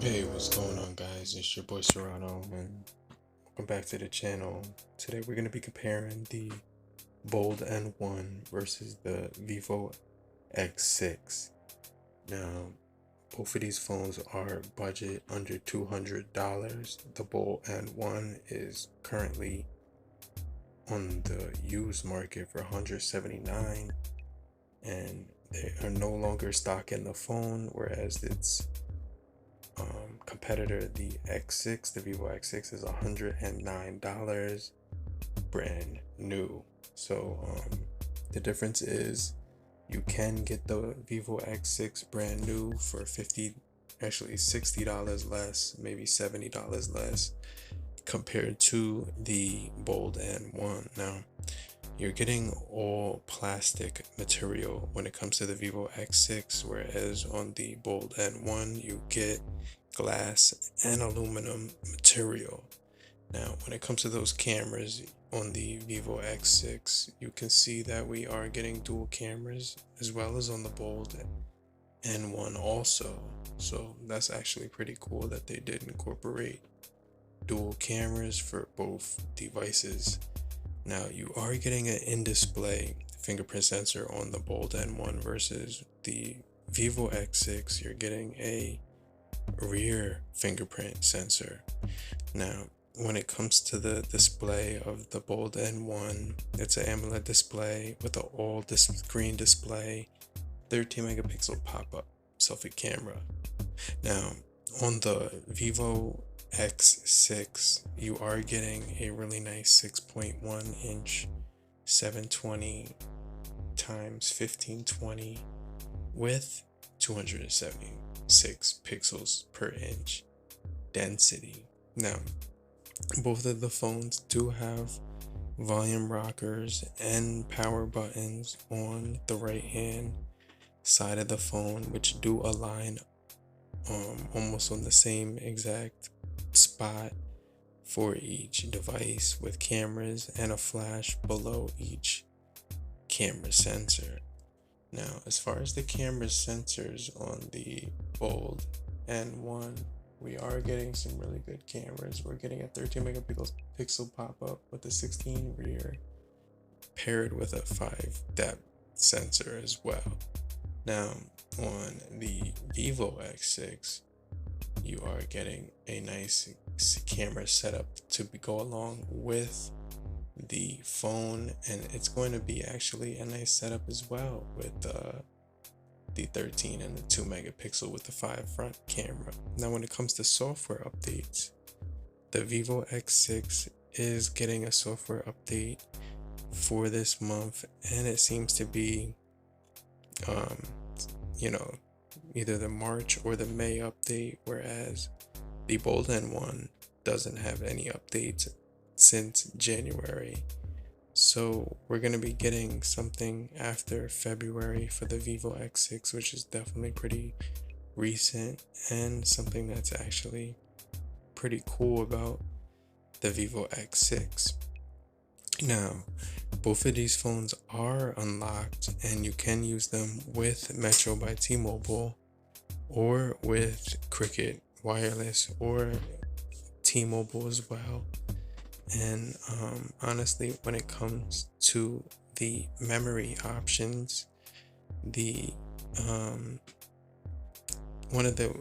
Hey, what's going on, guys? It's your boy Serrano, and welcome back to the channel. Today we're going to be comparing the Bold N1 versus the Vivo X6. Now, both of these phones are budget under $200. The Bold N1 is currently on the used market for $179, and they are no longer stocking the phone, whereas its competitor, the X6, the Vivo X6, is $109 brand new. So the difference is you can get the Vivo X6 brand new for actually $60 less, maybe $70 less compared to the Bold N1. Now, you're getting all plastic material when it comes to the Vivo X6, whereas on the Bold N1 you get glass and aluminum material. Now, when it comes to those cameras on the Vivo X6, you can see that we are getting dual cameras as well as on the Bold N1 also. So that's actually pretty cool that they did incorporate dual cameras for both devices. Now, you are getting an in-display fingerprint sensor on the Bold N1 versus the Vivo X6. You're getting a rear fingerprint sensor. Now, when it comes to the display of the Bold N1, it's an AMOLED display with an all-screen display, 13 megapixel pop-up selfie camera. Now, on the Vivo X6, you are getting a really nice 6.1 inch 720 times 1520 with 276 pixels per inch density. Now, both of the phones do have volume rockers and power buttons on the right hand side of the phone, which do align almost on the same exact spot for each device, with cameras and a flash below each camera sensor. Now, as far as the camera sensors on the Bold N1, we are getting some really good cameras. We're getting a 13 megapixel pop-up with a 16 rear, paired with a 5 depth sensor as well. Now, on the Vivo X6, you are getting a nice camera setup to go along with the phone, and it's going to be actually a nice setup as well with the 13 and the 2 megapixel with the 5 front camera. Now, when it comes to software updates, the Vivo X6 is getting a software update for this month, and it seems to be either the March or the May update, whereas the Bold N1 doesn't have any updates since January. So we're going to be getting something after February for the Vivo X6, which is definitely pretty recent and something that's actually pretty cool about the Vivo X6. Now, both of these phones are unlocked, and you can use them with Metro by T-Mobile or with Cricket Wireless or T-Mobile as well. And honestly, when it comes to the memory options, the one of the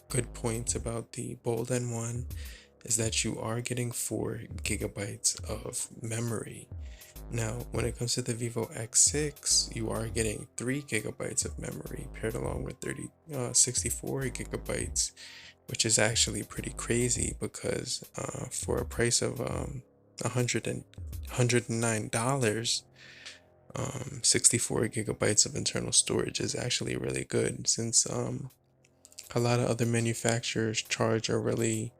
good points about the Bold N1 is that you are getting 4 gigabytes of memory. Now, when it comes to the Vivo X6, you are getting 3 gigabytes of memory paired along with 64 gigabytes, which is actually pretty crazy because for a price of $109, 64 gigabytes of internal storage is actually really good, since a lot of other manufacturers charge a really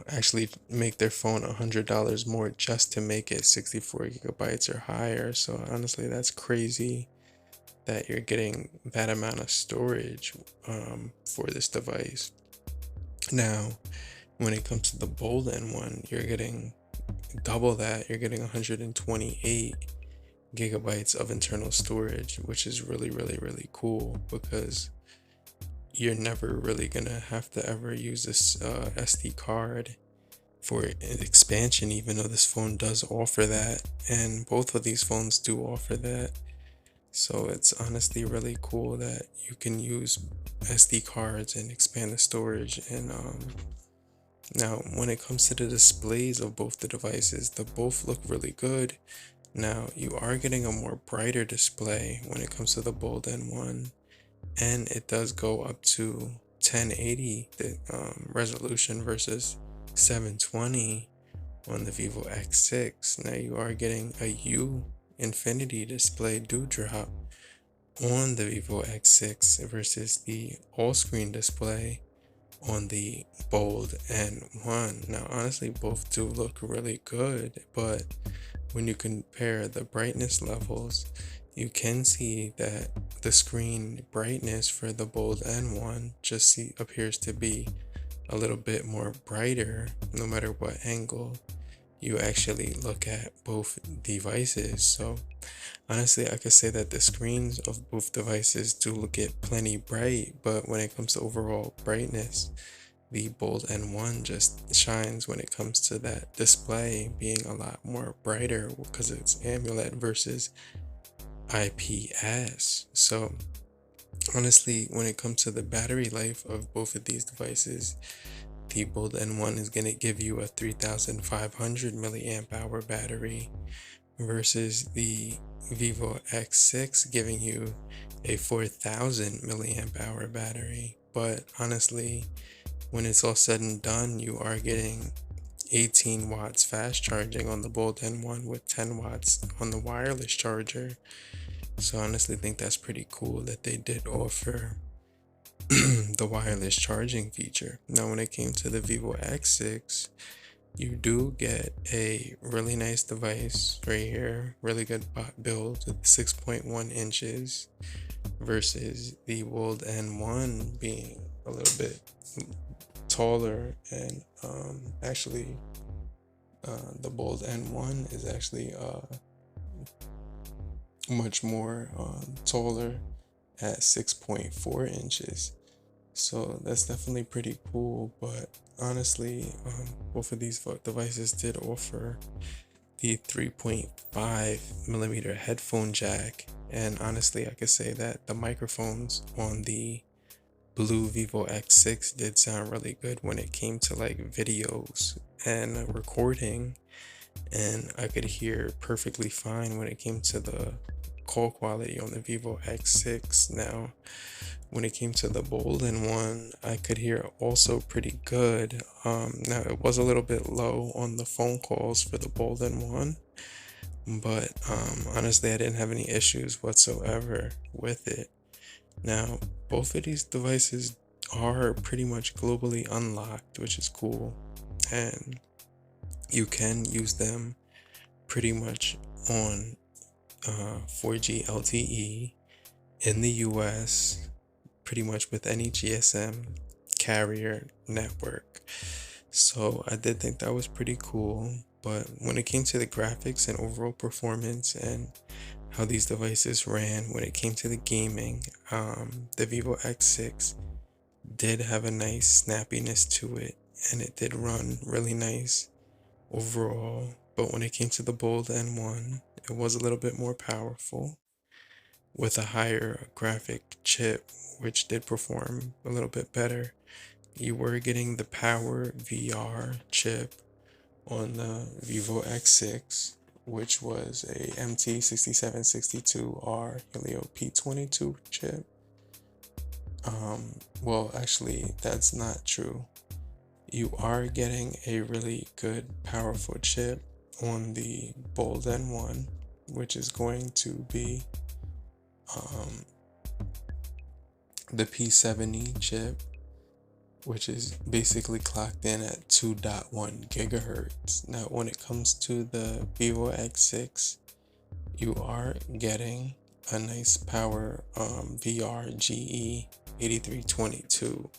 actually make their phone $100 more just to make it 64 gigabytes or higher. So honestly, that's crazy that you're getting that amount of storage for this device. Now, when it comes to the Bold N1, you're getting double that. You're getting 128 gigabytes of internal storage, which is really, really, really cool, because you're never really gonna have to ever use this SD card for expansion, even though this phone does offer that, and both of these phones do offer that. So it's honestly really cool that you can use SD cards and expand the storage. And now when it comes to the displays of both the devices, they both look really good. Now you are getting a more brighter display when it comes to the Bold N1, and it does go up to 1080 the resolution versus 720 on the Vivo X6. Now you are getting a U Infinity display dewdrop on the Vivo X6 versus the all-screen display on the Bold N1. Now honestly, both do look really good, but when you compare the brightness levels, you can see that the screen brightness for the Bold N1 appears to be a little bit more brighter no matter what angle you actually look at both devices. So honestly, I could say that the screens of both devices do get plenty bright, but when it comes to overall brightness, the Bold N1 just shines when it comes to that display being a lot more brighter because it's AMOLED versus IPS. So honestly, when it comes to the battery life of both of these devices, the Bold N1 is going to give you a 3500 milliamp hour battery versus the Vivo X6 giving you a 4000 milliamp hour battery. But honestly, when it's all said and done, you are getting 18 watts fast charging on the Bold N1 with 10 watts on the wireless charger. So I honestly think that's pretty cool that they did offer the wireless charging feature. Now when it came to the Vivo X6, you do get a really nice device right here, really good build with 6.1 inches versus the Bold N1 being a little bit taller, and actually the Bold N1 is actually much more taller at 6.4 inches. So that's definitely pretty cool. But honestly, both of these devices did offer the 3.5 millimeter headphone jack, and honestly I could say that the microphones on the Blue Vivo X6 did sound really good when it came to like videos and recording, and I could hear perfectly fine when it came to the call quality on the Vivo X6. Now when it came to the Bold N1, I could hear also pretty good. Now it was a little bit low on the phone calls for the Bold N1, but honestly I didn't have any issues whatsoever with it. Now both of these devices are pretty much globally unlocked, which is cool, and you can use them pretty much on 4G LTE in the US, pretty much with any GSM carrier network. So I did think that was pretty cool. But when it came to the graphics and overall performance and how these devices ran when it came to the gaming, the Vivo X6 did have a nice snappiness to it, and it did run really nice overall. But when it came to the Bold N1, it was a little bit more powerful with a higher graphic chip, which did perform a little bit better. You were getting the Power VR chip on the Vivo X6, which was a MT6762R Helio P22 chip. Well, actually, that's not true. You are getting a really good, powerful chip on the Bold N1, which is going to be the P70 chip, which is basically clocked in at 2.1 gigahertz. Now, when it comes to the Vivo X6, you are getting a nice power VR GE 8322.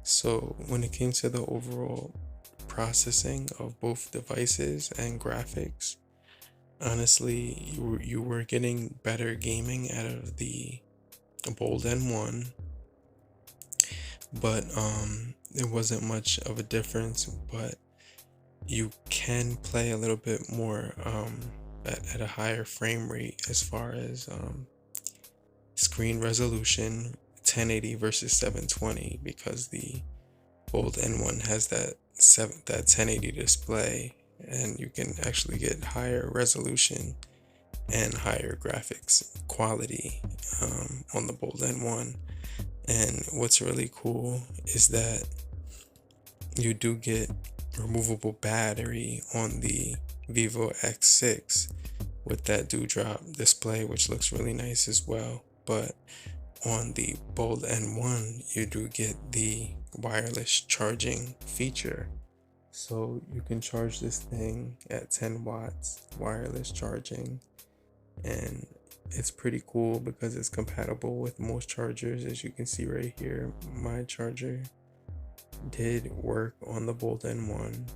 So when it came to the overall processing of both devices and graphics, honestly, you were getting better gaming out of the Bold N1, but it wasn't much of a difference. But you can play a little bit more at a higher frame rate as far as screen resolution, 1080 versus 720, because the old N1 has that 1080 display, and you can actually get higher resolution and higher graphics quality on the Bold N1. And what's really cool is that you do get removable battery on the Vivo X6 with that dewdrop display, which looks really nice as well. But on the Bold N1, you do get the wireless charging feature. So you can charge this thing at 10 watts wireless charging, and it's pretty cool because it's compatible with most chargers. As you can see right here, my charger did work on the Bold N1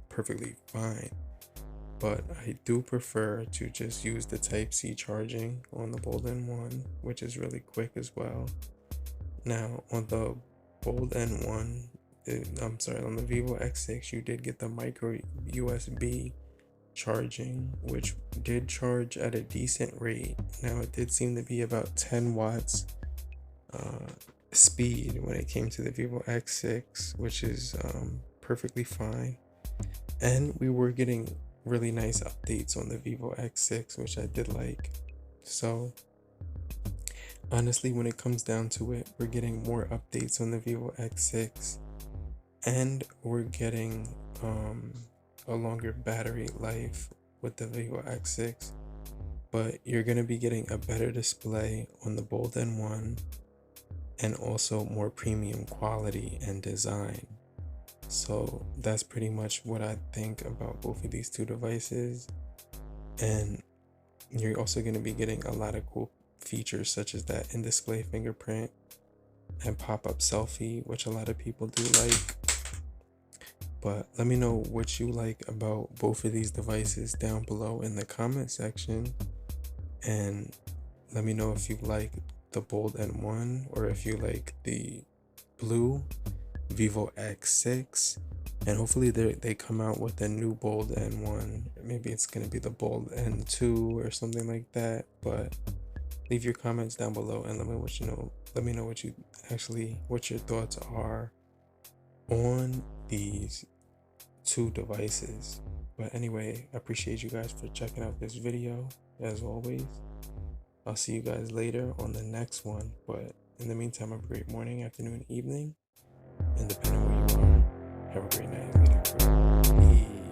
perfectly fine, but I do prefer to just use the Type-C charging on the Bold N1, which is really quick as well. Now on the Bold N1, on the Vivo X6, you did get the micro USB charging, which did charge at a decent rate. Now it did seem to be about 10 watts speed when it came to the Vivo X6, which is perfectly fine. And we were getting really nice updates on the Vivo X6, which I did like. So honestly, when it comes down to it, we're getting more updates on the Vivo X6, and we're getting a longer battery life with the Vivo X6. But you're going to be getting a better display on the Bold N1, and also more premium quality and design. So that's pretty much what I think about both of these two devices. And you're also going to be getting a lot of cool features such as that in-display fingerprint and pop-up selfie, which a lot of people do like. But let me know what you like about both of these devices down below in the comment section. And let me know if you like the Bold N1 or if you like the blue Vivo X6. And hopefully they come out with a new Bold N1. Maybe it's going to be the Bold N2 or something like that. But leave your comments down below and let me know what your thoughts are on these two devices. But anyway, I appreciate you guys for checking out this video as always. I'll see you guys later on the next one. But in the meantime, have a great morning, afternoon, evening, and depending on where you are, have a great night later. Peace.